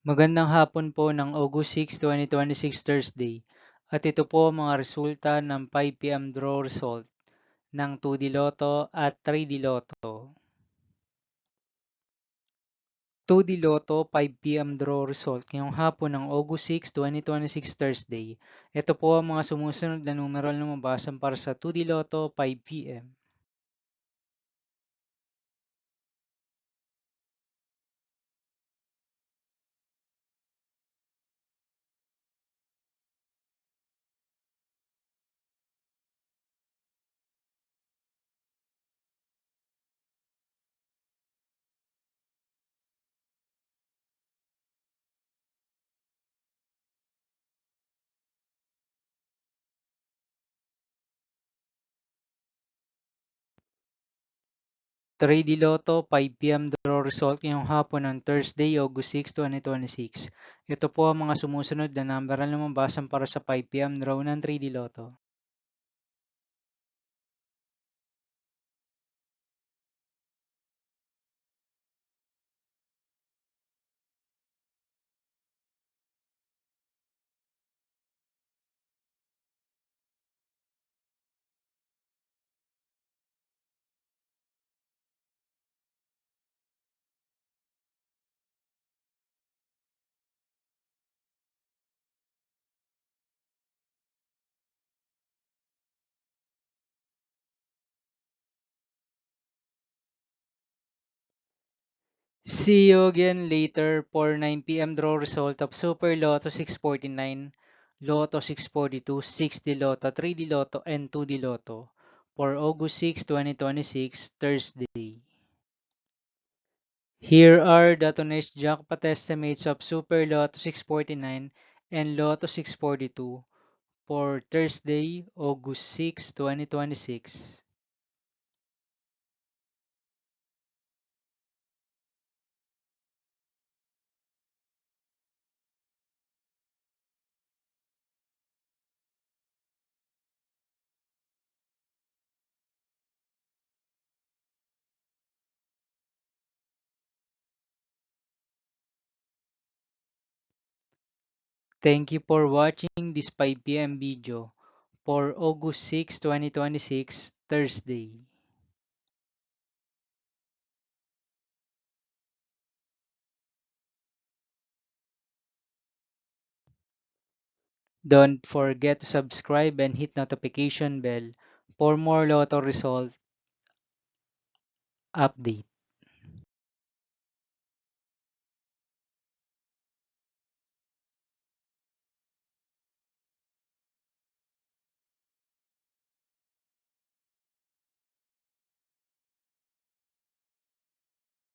Magandang hapon po ng August 6, 2026 Thursday. At ito po ang mga resulta ng 5 PM draw result ng 2D Lotto at 3D Lotto. 2D Lotto 5 PM draw result ngayong hapon ng August 6, 2026 Thursday. Ito po ang mga sumusunod na numeral na mabasan para sa 2D Lotto 5 PM. 3D Lotto 5 PM draw result ngayong hapon ng Thursday, August 6, 2026. Ito po ang mga sumusunod na numeral na mabasan para sa 5 PM draw ng 3D Lotto. 'See you again later for 9 PM draw result of Super Lotto 649, Lotto 642, 6D Lotto, 3D Lotto, and 2D Lotto for August 6, 2026, Thursday. Here are the today's jackpot estimates of Super Lotto 649 and Lotto 642 for Thursday, August 6, 2026. Thank you for watching this 5 PM video for August 6, 2026, Thursday. Don't forget to subscribe and hit notification bell for more Lotto result update.